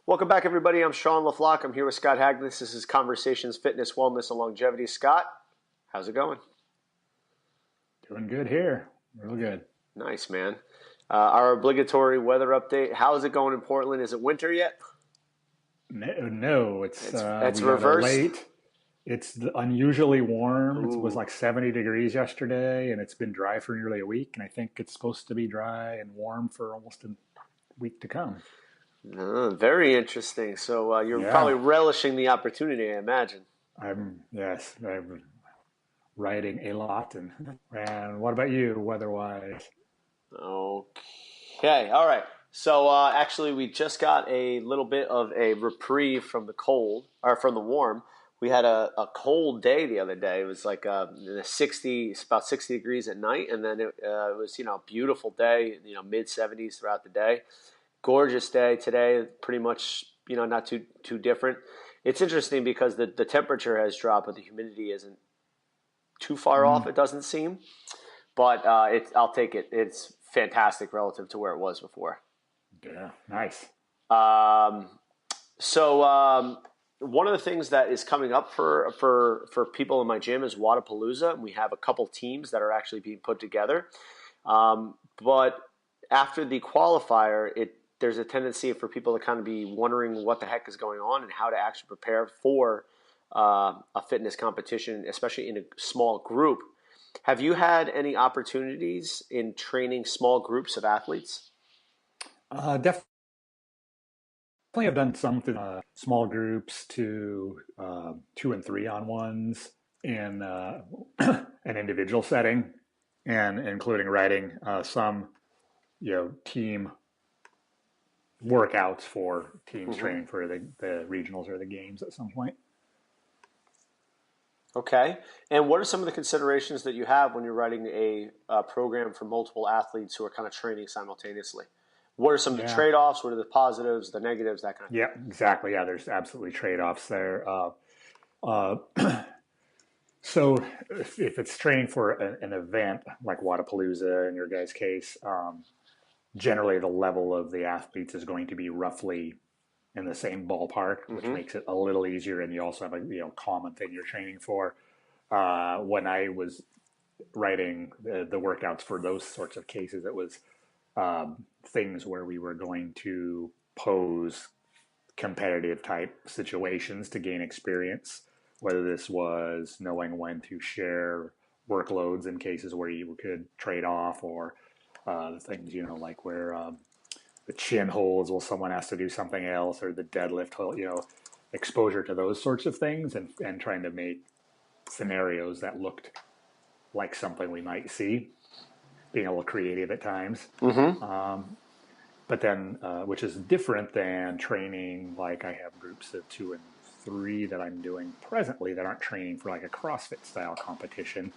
Welcome back, everybody. I'm Sean LaFlock. I'm here with Scott Hagnes. This is Conversations, Fitness, Wellness, and Longevity. Scott, how's it going? Doing good here. Real good. Nice, man. Our obligatory weather update. How is it going in Portland? Is it winter yet? No, it's It's we got a reversed. late. It's unusually warm. It was Ooh, like 70 degrees yesterday, and it's been dry for nearly a week. And I think it's supposed to be dry and warm for almost a week to come. very interesting. So you're probably Yeah, relishing the opportunity, I imagine. I'm riding a lot. And what about you, weather-wise? Okay, all right. So actually, we just got a little bit of a reprieve from the cold, or from the warm. We had a cold day the other day. It was like in the 60, it's about 60 degrees at night, and then it was a beautiful day, mid 70s throughout the day. Gorgeous day today, pretty much not too different. It's interesting because the temperature has dropped, but the humidity isn't too far off. Mm, It doesn't seem. But I'll take it. It's fantastic relative to where it was before. yeah, nice. Um, so one of the things that is coming up for people in my gym is Wadapalooza, and we have a couple teams that are actually being put together. But after the qualifier, there's a tendency for people to kind of be wondering what the heck is going on and how to actually prepare for a fitness competition, especially in a small group. Have you had any opportunities in training small groups of athletes? Definitely have done some small groups to 2 and 3 on 1s in an individual setting, and including writing some team workouts for teams Hmm. training for the regionals or the games at some point. Okay. And what are some of the considerations that you have when you're writing a program for multiple athletes who are kind of training simultaneously? What are some of the Yeah, trade-offs? What are the positives, the negatives, that kind of thing? yeah, exactly. Yeah, there's absolutely trade-offs there. Uh, so if it's training for an event like Wadapalooza in your guys' case, generally the level of the athletes is going to be roughly in the same ballpark, which Hmm. makes it a little easier. And you also have a common thing you're training for. When I was writing the workouts for those sorts of cases, it was things where we were going to pose competitive type situations to gain experience, whether this was knowing when to share workloads in cases where you could trade off, or things, like where the chin holds while someone has to do something else, or the deadlift hold, exposure to those sorts of things, and trying to make scenarios that looked like something we might see, being a little creative at times. Hmm. But then, which is different than training. Like I have groups of 2 and 3 that I'm doing presently that aren't training for like a CrossFit style competition.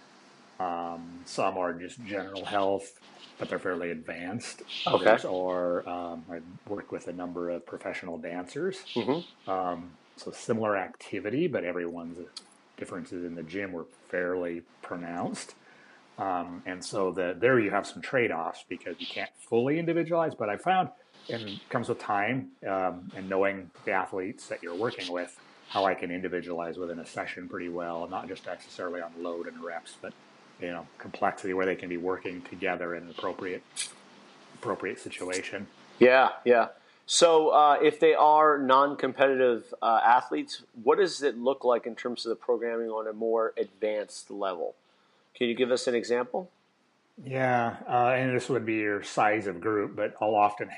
Some are just general health, but they're fairly advanced. Okay. Others are, I work with a number of professional dancers. Hmm. So similar activity, but everyone's differences in the gym were fairly pronounced. And so there you have some trade-offs because you can't fully individualize. But I found, and it comes with time, and knowing the athletes that you're working with, how I can individualize within a session pretty well, not just necessarily on load and reps, but complexity where they can be working together in an appropriate situation. Yeah, yeah. So if they are non-competitive athletes, what does it look like in terms of the programming on a more advanced level? Can you give us an example? Yeah, and this would be your size of group, but we'll often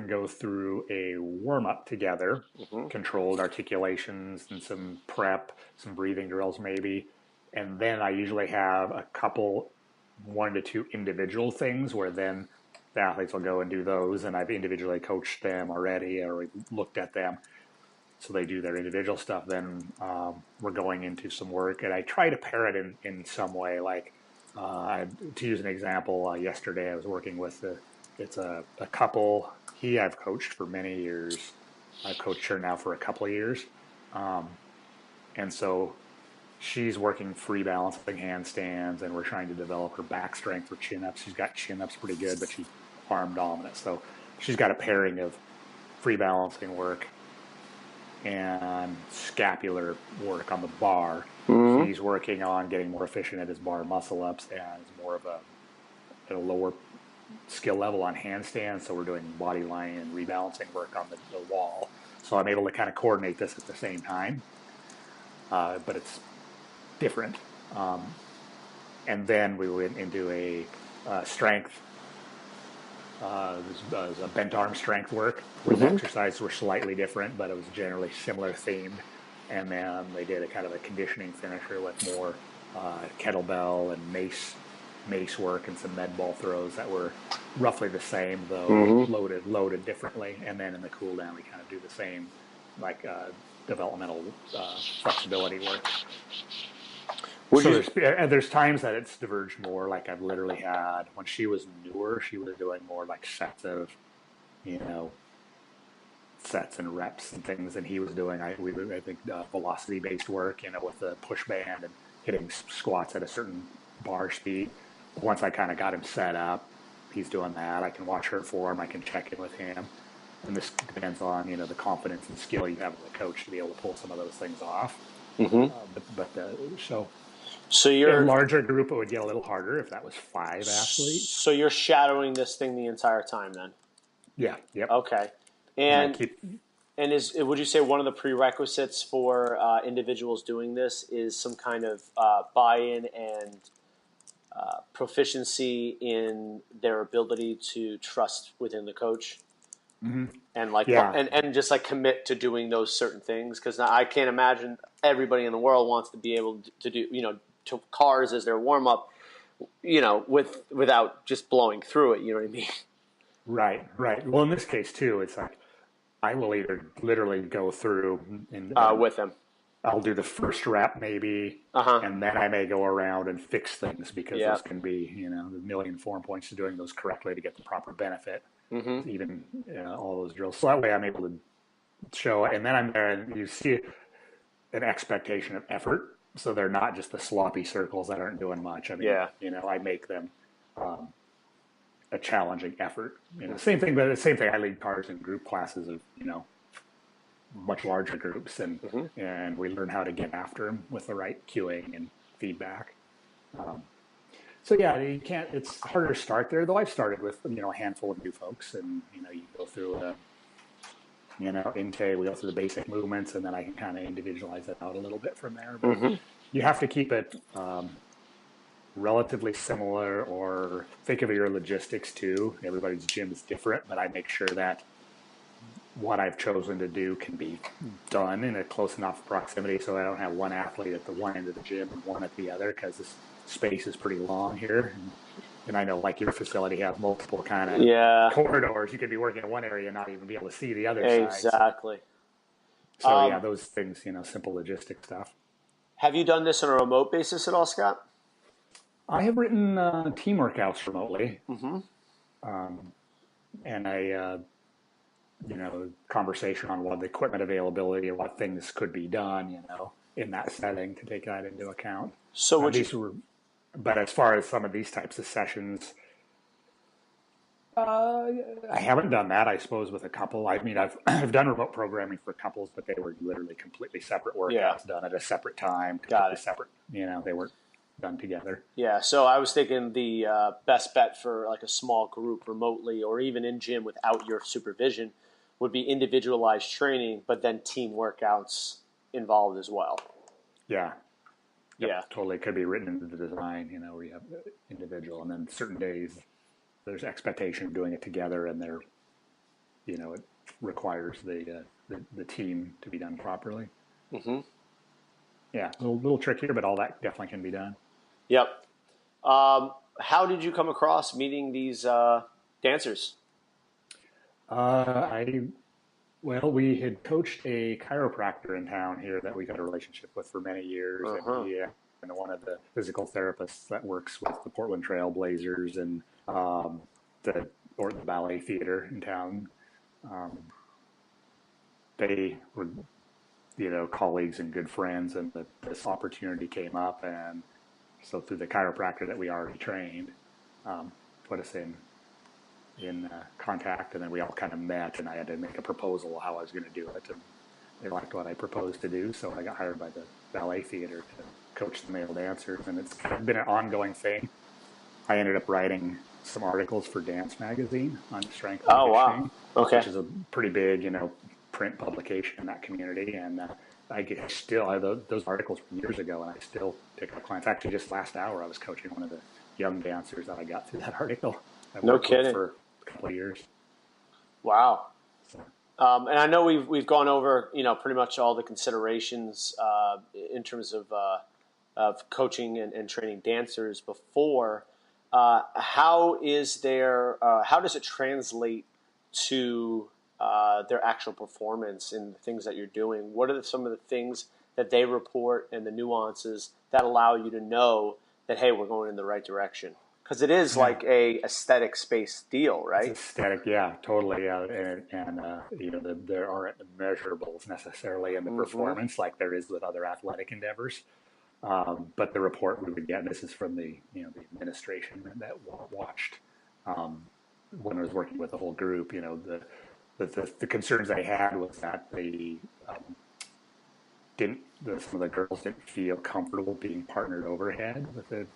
go through a warm up together, Hmm. controlled articulations and some prep, some breathing drills maybe. And then I usually have a couple, 1 to 2 individual things where then the athletes will go and do those. And I've individually coached them already or looked at them. So they do their individual stuff. Then we're going into some work, and I try to pair it in some way. Like to use an example, yesterday I was working with it's a couple. I've coached for many years. I've coached her now for a couple of years, um, and so she's working free balancing handstands, and we're trying to develop her back strength for chin ups. She's got chin ups pretty good, but she's arm dominant. So she's got a pairing of free balancing work and scapular work on the bar. He's working on getting more efficient at his bar muscle ups and more of at a lower skill level on handstands. So we're doing body line and rebalancing work on the wall. So I'm able to kind of coordinate this at the same time, but it's different. And then we went into a strength. There's a bent arm strength work where the exercises were slightly different, but it was generally similar themed. And then they did a kind of a conditioning finisher with more kettlebell and mace work and some med ball throws that were roughly the same, though loaded differently. And then in the cool down, we kind of do the same, like developmental flexibility work. There's times that it's diverged more. Like I've literally had, when she was newer, she was doing more like sets of, sets and reps and things, and he was doing, I think, velocity based work, with the push band and hitting squats at a certain bar speed. Once I kind of got him set up, he's doing that. I can watch her form. I can check in with him, and this depends on the confidence and skill you have as a coach to be able to pull some of those things off. So you're in a larger group, it would get a little harder if that was 5 athletes. So you're shadowing this thing the entire time then? Yeah. Yep. Okay. And would you say one of the prerequisites for individuals doing this is some kind of buy-in and proficiency in their ability to trust within the coach? And and just like commit to doing those certain things? Because I can't imagine everybody in the world wants to be able to do to cars as their warm up, without just blowing through it. You know what I mean? Right. Well, in this case too, it's like I will either literally go through and with them. I'll do the first rep maybe, and then I may go around and fix things because those can be, the million form points to doing those correctly to get the proper benefit. Even all those drills. So that way I'm able to show, and then I'm there and you see an expectation of effort. So they're not just the sloppy circles that aren't doing much. I mean, I make them a challenging effort. Same thing, but the same thing. I lead cars in group classes of, much larger groups, and we learn how to get after them with the right cueing and feedback. So you can't. It's harder to start there, though. I've started with a handful of new folks, and you go through intake. We go through the basic movements, and then I can kind of individualize it out a little bit from there. But you have to keep it relatively similar, or think of your logistics too. Everybody's gym is different, but I make sure that what I've chosen to do can be done in a close enough proximity so I don't have one athlete at the one end of the gym and one at the other, because this space is pretty long here. And I know, like, your facility has multiple kind of corridors. You could be working in one area and not even be able to see the other side. Exactly. So those things, simple logistic stuff. Have you done this on a remote basis at all, Scott? I have written team workouts remotely. And I, conversation on what the equipment availability and what things could be done, in that setting to take that into account. So but as far as some of these types of sessions, I haven't done that, I suppose, with a couple. I mean, I've done remote programming for couples, but they were literally completely separate workouts done at a separate time. Got it. Separate, they weren't done together. Yeah, so I was thinking the best bet for like a small group remotely or even in gym without your supervision would be individualized training, but then team workouts involved as well. Yeah. Totally. It could be written into the design, where you have individual, and then certain days there's expectation of doing it together, and there, it requires the team to be done properly. Yeah, a little trickier, but all that definitely can be done. Yep. How did you come across meeting these dancers? We had coached a chiropractor in town here that we've had a relationship with for many years, and one of the physical therapists that works with the Portland Trail Blazers and the Ballet Theater in town. They were, colleagues and good friends, and this opportunity came up, and so through the chiropractor that we already trained, put us in in contact, and then we all kind of met, and I had to make a proposal how I was going to do it, and they liked what I proposed to do, so I got hired by the ballet theater to coach the male dancers, and it's been an ongoing thing. I ended up writing some articles for Dance Magazine on strength and Oh, wow. conditioning, Okay. which is a pretty big, print publication in that community. And I get still those articles from years ago, and I still pick up clients. Actually, just last hour, I was coaching one of the young dancers that I got through that article. I No worked with kidding. for a couple of years. Wow. So, And I know we've gone over pretty much all the considerations in terms of coaching and training dancers before. How does it translate to their actual performance in the things that you're doing? What are some of the things that they report and the nuances that allow you to know that, hey, we're going in the right direction? Because it is yeah. like a aesthetic space deal, It's right? aesthetic, yeah, totally. There aren't measurables necessarily in the Mm-hmm. performance like there is with other athletic endeavors. But the report we would get, and this is from the administration that watched when I was working with the whole group. The concerns they had was that they some of the girls didn't feel comfortable being partnered overhead with the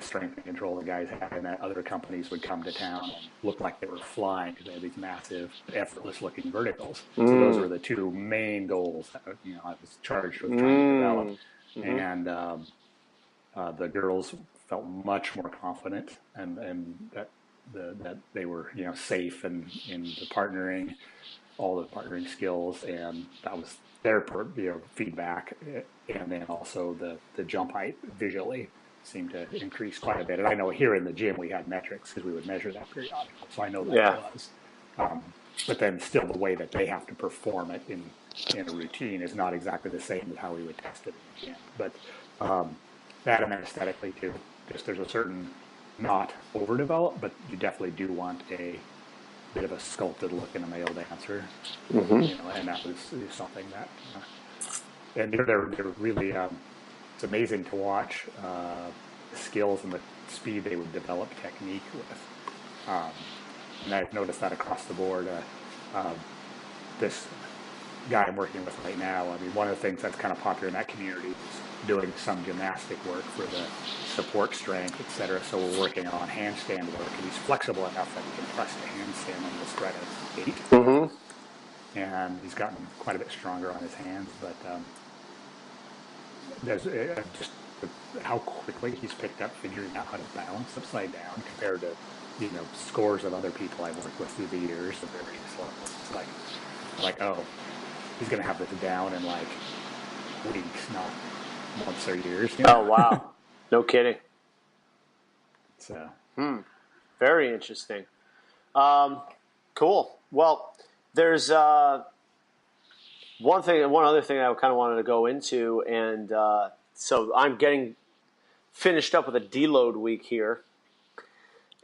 strength and control the guys had, and that other companies would come to town and look like they were flying because they had these massive, effortless-looking verticals. So those Mm. were the two main goals that I was charged with trying to develop, Mm. Mm-hmm. and the girls felt much more confident, and that they were safe and in the partnering, all the partnering skills, and that was their feedback, and then also the jump height visually seemed to increase quite a bit. And I know here in the gym we had metrics because we would measure that periodically, so I know that it Yeah. was. Um, but then still the way that they have to perform it in a routine is not exactly the same as how we would test it in the gym. But that and then aesthetically too. Just there's a certain not overdeveloped, but you definitely do want a bit of a sculpted look in a male dancer, Mm-hmm. and that was something that, and they're really, it's amazing to watch the skills and the speed they would develop technique with. Um, and I've noticed that across the board. This guy I'm working with right now, I mean, one of the things that's kind of popular in that community is doing some gymnastic work for the support strength, et cetera. So we're working on handstand work, and he's flexible enough that he can press the handstand on the spread of 8. Mm-hmm. And he's gotten quite a bit stronger on his hands. But there's just how quickly he's picked up figuring out how to balance upside down compared to scores of other people I've worked with through the years at various levels. It's like oh, he's gonna have this down in like weeks, not months or years. Oh, wow. No kidding. So Very interesting. Cool. Well, there's one other thing I kind of wanted to go into, and so I'm getting finished up with a deload week here,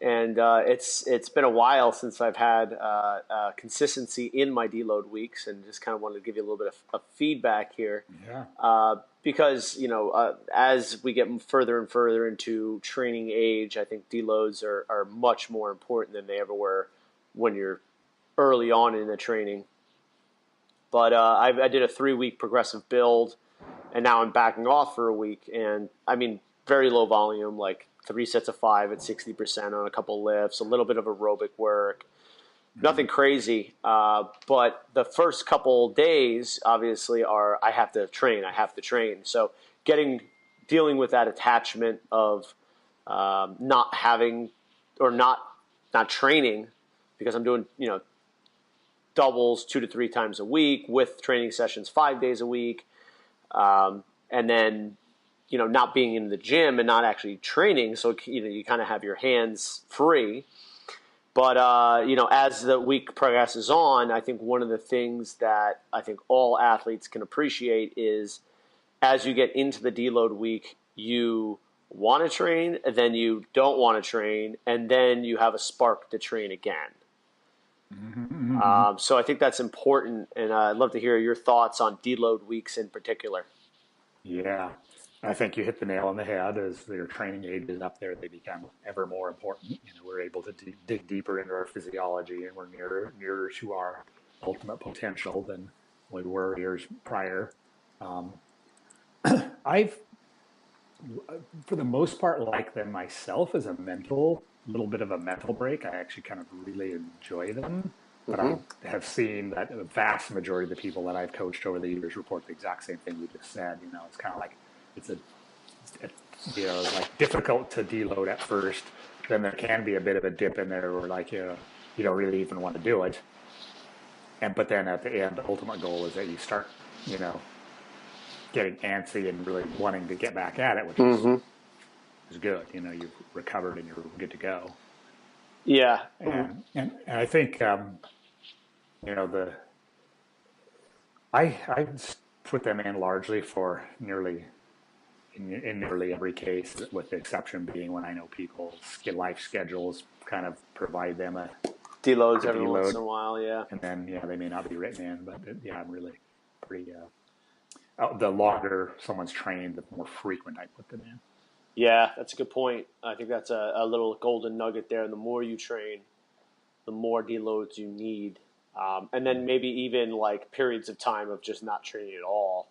and it's been a while since I've had consistency in my deload weeks, and just kind of wanted to give you a little bit of feedback here. yeah, Because as we get further and further into training age, I think deloads are much more important than they ever were when you're early on in the training. But I did a 3-week progressive build, and now I'm backing off for a week. And I mean, very low volume, like 3 sets of 5 at 60% on a couple lifts, a little bit of aerobic work, nothing crazy. But the first couple days, obviously, are I have to train. So dealing with that attachment of not having or not training because I'm doing doubles 2 to 3 times a week with training sessions 5 days a week, and then not being in the gym and not actually training, so you kind of have your hands free. But as the week progresses on, I think one of the things that I think all athletes can appreciate is as you get into the deload week, you want to train, and then you don't want to train, and then you have a spark to train again. So I think that's important, and I'd love to hear your thoughts on deload weeks in particular. yeah. I think you hit the nail on the head. As their training age is up there, they become ever more important. We're able to dig deeper into our physiology, and we're nearer to our ultimate potential than we were years prior. Um, I've, for the most part, like them myself as a little bit of a mental break. I actually kind of really enjoy them. But Mm-hmm. I have seen that the vast majority of the people that I've coached over the years report the exact same thing you just said. It's kind of like it's like difficult to deload at first. Then there can be a bit of a dip in there where like you don't really even want to do it. But then at the end, the ultimate goal is that you start, you know, getting antsy and really wanting to get back at it, which Mm-hmm. is good. You've recovered and you're good to go. Yeah. And I think the I put them in largely for in nearly every case, with the exception being when I know people's life schedules kind of provide them a Deloads every once in deload, a while. Yeah. and then they may not be written in, but I'm really pretty. The longer someone's trained, the more frequent I put them in. Yeah, that's a good point. I think that's a little golden nugget there. And the more you train, the more deloads you need. And then maybe even like periods of time of just not training at all,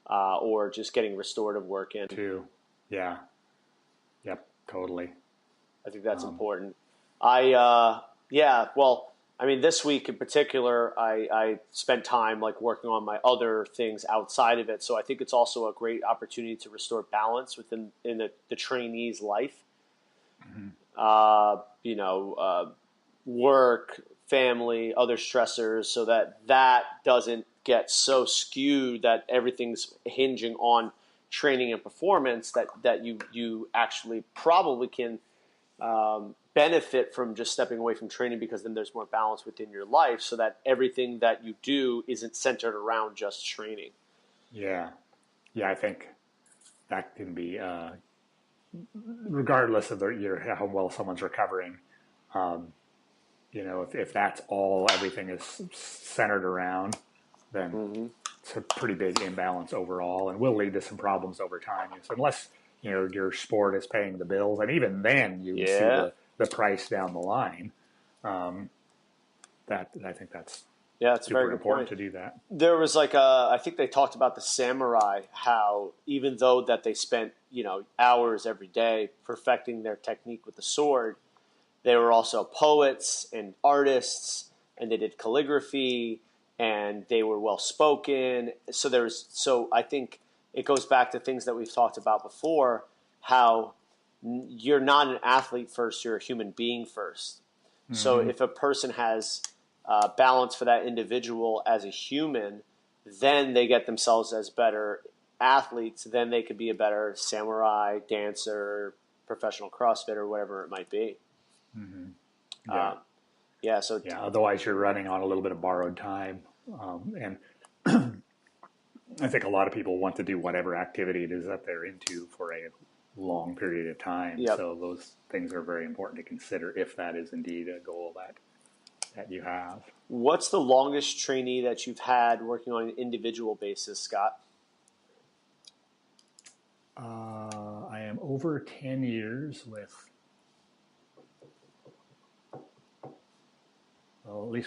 or just getting restorative work in. Too, yeah, yep, totally. I think that's important. Yeah, well, I mean, this week in particular, I spent time like working on my other things outside of it. So I think it's also a great opportunity to restore balance within the trainee's life. Mm-hmm. Work, family, other stressors, so that doesn't get so skewed that everything's hinging on training and performance. That you actually probably can benefit from just stepping away from training, because then there's more balance within your life, so that everything that you do isn't centered around just training. Yeah, I think that can be regardless of how well someone's recovering. If that's all everything is centered around, then Mm-hmm. it's a pretty big imbalance overall, and will lead to some problems over time. So unless your sport is paying the bills, and even then you see Yeah. the price down the line. That I think that's It's a very super good important point. to do that. There was I think they talked about the samurai, how even though that they spent, hours every day perfecting their technique with the sword, they were also poets and artists, and they did calligraphy, and they were well spoken. So I think it goes back to things that we've talked about before, how you're not an athlete first, you're a human being first. So Mm-hmm. if a person has balance for that individual as a human, then they get themselves as better athletes. Then they could be a better samurai, dancer, professional CrossFitter, whatever it might be. Mm-hmm. Yeah. Yeah. So Otherwise, you're running on a little bit of borrowed time, and I think a lot of people want to do whatever activity it is that they're into for a long period of time. Yep. So those things are very important to consider if that is indeed a goal that you have. What's the longest trainee that you've had working on an individual basis, Scott? I am over 10 years with, well, at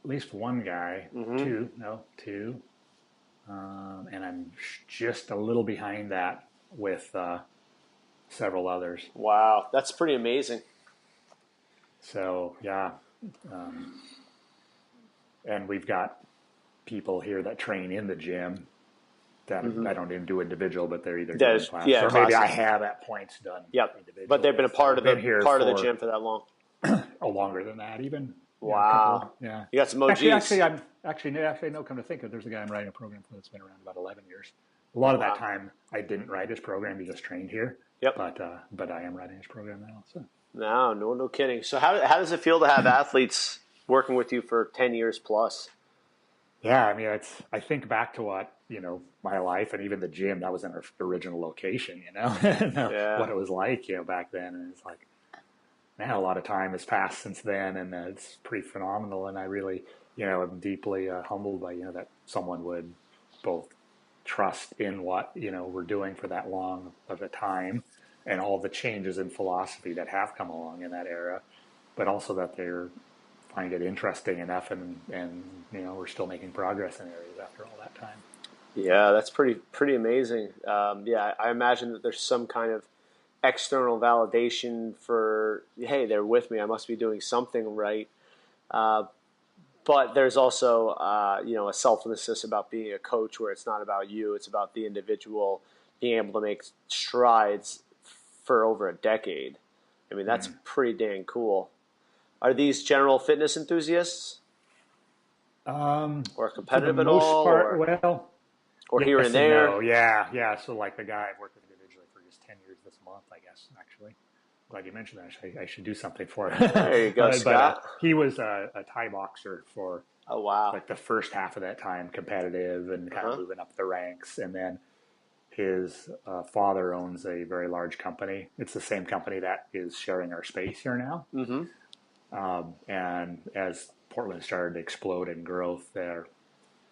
least one guy, Mm-hmm. two, and I'm just a little behind that with several others. Wow, that's pretty amazing. So yeah, and we've got people here that train in the gym that I don't even do individual, but they're either doing classes, or maybe I have at points done individual. But they've been a part of the gym for that long. Longer than that, even. Wow. Yeah. You got some OGs. Actually, no. Come to think of it, there's a guy I'm writing a program for that's been around about 11 years. A lot of that time, I didn't write his program; he just trained here. Yep. But I am writing his program now. So. No kidding. So how does it feel to have athletes working with you for 10 years plus? Yeah, I mean, I think back to what, my life, and even the gym, that was in our original location, what it was like, back then. And it's like, man, a lot of time has passed since then, and it's pretty phenomenal. And I really, am deeply humbled by, that someone would both trust in what, we're doing for that long of a time and all the changes in philosophy that have come along in that era, but also that they're find it interesting enough and we're still making progress in areas after all that time. Yeah, that's pretty amazing. Yeah, I imagine that there's some kind of external validation for, hey, they're with me. I must be doing something right. But there's also, a selflessness about being a coach where it's not about you. It's about the individual being able to make strides for over a decade. I mean, that's pretty dang cool. Are these general fitness enthusiasts or For the competitive at most all, part, well, or here and yes and there? no. Yeah. So like the guy I've worked with individually for just 10 years this month, I guess, actually. Glad you mentioned that. I should do something for him. There you go, Scott. He was a Thai boxer for Oh, wow. like the first half of that time, competitive and kind of moving up the ranks. And then his father owns a very large company. It's the same company that is sharing our space here now. And as Portland started to explode in growth there,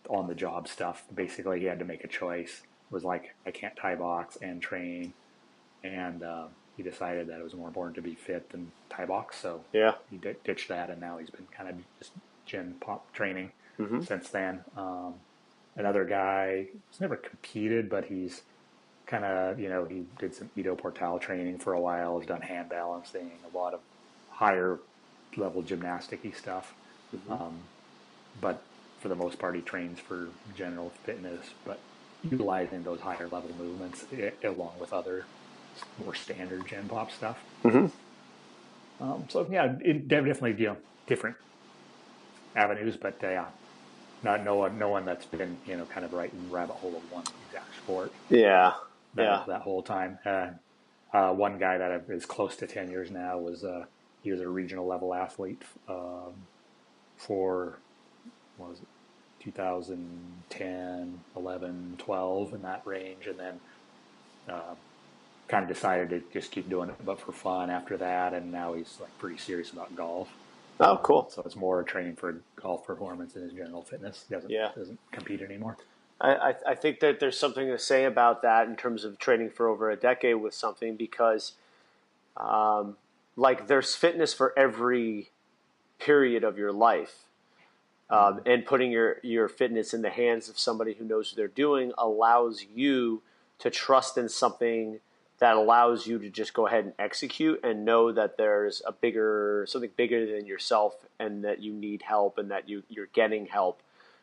on the job stuff, basically he had to make a choice. It was like, I can't Thai box and train. And he decided that it was more important to be fit than Thai box. So Yeah. he ditched that, and now he's been kind of just gym pop training since then. Another guy who's never competed, but he's kind of, he did some Ido Portal training for a while, has done hand balancing, a lot of higher level gymnastic-y stuff. But for the most part, he trains for general fitness, but utilizing those higher level movements along with other more standard gen pop stuff. So yeah, it definitely different avenues, but yeah, no one that's been kind of right in the rabbit hole of one exact sport. Yeah. That whole time. One guy that is close to 10 years now he was a regional level athlete for what was it, 2010, 11, 12 in that range, and then kind of decided to just keep doing it, but for fun after that. And now he's like pretty serious about golf. Oh, cool. So it's more training for golf performance in his general fitness. Doesn't compete anymore. I think that there's something to say about that in terms of training for over a decade with something, because like there's fitness for every period of your life. And putting your fitness in the hands of somebody who knows what they're doing allows you to trust in something that allows you to just go ahead and execute and know that there's something bigger than yourself, and that you need help, and that you're getting help.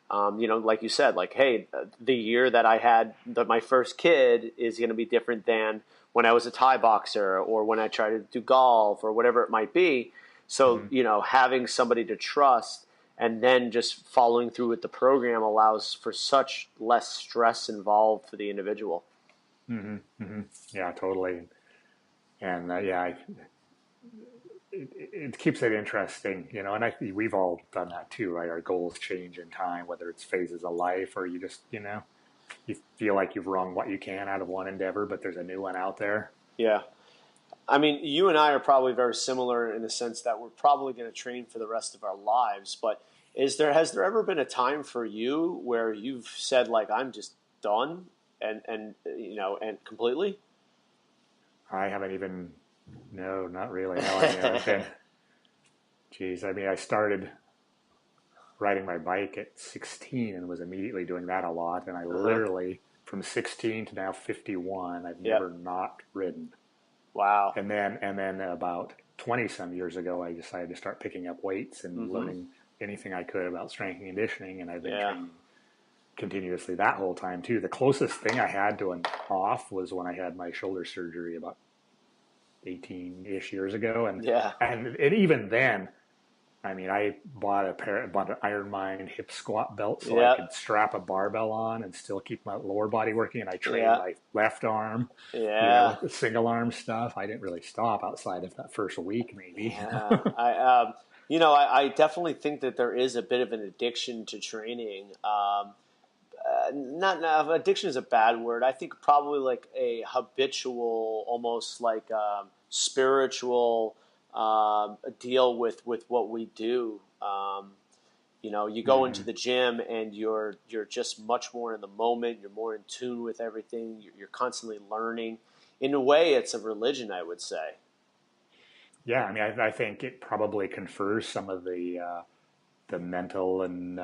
Like you said, like, hey, the year that I had my first kid is going to be different than when I was a Thai boxer or when I tried to do golf or whatever it might be. So, having somebody to trust and then just following through with the program allows for such less stress involved for the individual. Yeah, totally. And it keeps it interesting, and we've all done that too, right? Our goals change in time, whether it's phases of life or you just, you feel like you've wrung what you can out of one endeavor, but there's a new one out there. Yeah. I mean, you and I are probably very similar in the sense that we're probably going to train for the rest of our lives. But has there ever been a time for you where you've said, like, I'm just done and completely? I haven't even, no, not really. No, I haven't been. Geez, I mean, I started riding my bike at 16 and was immediately doing that a lot. And I literally, from 16 to now 51, I've never not ridden. Wow. And then about 20 some years ago, I decided to start picking up weights and learning anything I could about strength and conditioning. And I've been training continuously that whole time too. The closest thing I had to an off was when I had my shoulder surgery about 18-ish years ago. And even then, I mean, I bought an Iron Mind hip squat belt so I could strap a barbell on and still keep my lower body working. And I trained my left arm, with the single arm stuff. I didn't really stop outside of that first week, maybe. I definitely think that there is a bit of an addiction to training. Not addiction is a bad word. I think probably like a habitual, almost like spiritual deal with what we do. You go into the gym and you're just much more in the moment. You're more in tune with everything. You're constantly learning. In a way, it's a religion, I would say. Yeah, I mean, I think it probably confers some of the mental and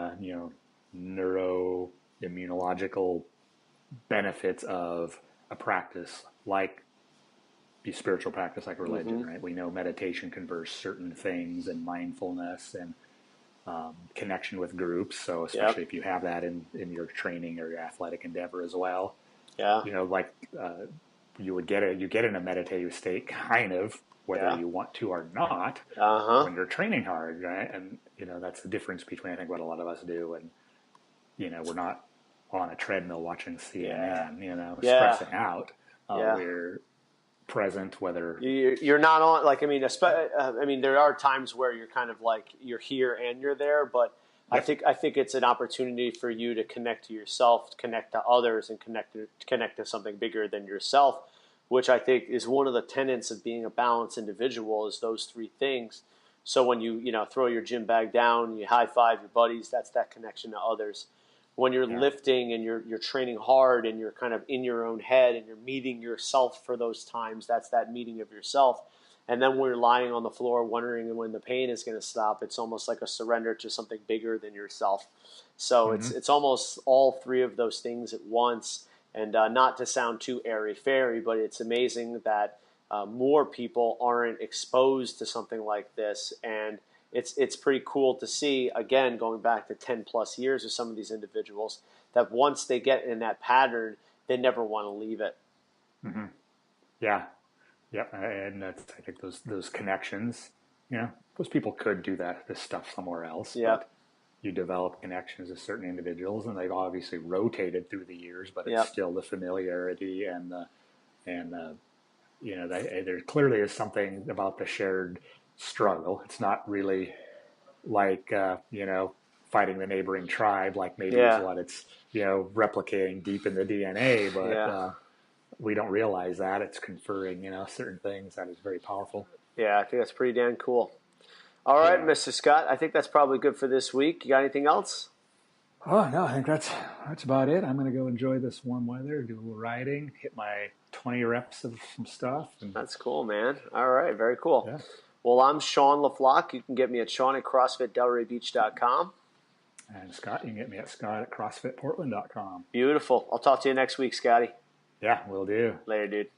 neuroimmunological benefits of a practice like the spiritual practice like religion, Mm-hmm. right? We know meditation confers certain things and mindfulness and connection with groups. So especially Yep. if you have that in your training or your athletic endeavor as well, Yeah. like you get in a meditative state kind of whether Yeah. you want to or not Uh-huh. when you're training hard, right? And that's the difference between I think what a lot of us do and we're not on a treadmill watching Yeah. CNN, Yeah. stressing out. Yeah. We're present, whether You're not on, like, I mean, there are times where you're kind of like you're here and you're there, but yep, I think it's an opportunity for you to connect to yourself, connect to others, and connect to something bigger than yourself, which I think is one of the tenets of being a balanced individual is those three things. So when you throw your gym bag down, you high five your buddies, that's that connection to others. When you're yeah, lifting and you're training hard and you're kind of in your own head and you're meeting yourself for those times, that's that meeting of yourself. And then when you're lying on the floor wondering when the pain is going to stop, it's almost like a surrender to something bigger than yourself. So mm-hmm. it's almost all three of those things at once. And not to sound too airy fairy, but it's amazing that more people aren't exposed to something like this. And it's pretty cool to see, again, going back to 10 plus years of some of these individuals, that once they get in that pattern, they never want to leave it. Mm-hmm. Yeah, yep, and that's I think those connections, those people could do this stuff somewhere else, Yeah. but you develop connections with certain individuals, and they've obviously rotated through the years, but it's Yeah. still the familiarity and there clearly is something about the shared struggle. It's not really like fighting the neighboring tribe, like maybe is Yeah. what it's replicating deep in the DNA, but Yeah. we don't realize that it's conferring certain things that is very powerful. Yeah. I think that's pretty damn cool. All right, Yeah. Mr. Scott. I think that's probably good for this week. You got anything else? Oh no, I think that's about it. I'm going to go enjoy this warm weather, do a little riding, hit my 20 reps of some stuff, and That's cool, man. All right. Very cool. yeah. Well, I'm Sean LaFlock. You can get me at Sean@CrossFitDelrayBeach.com. And Scott, you can get me at Scott@CrossFitPortland.com. Beautiful. I'll talk to you next week, Scotty. Yeah, will do. Later, dude.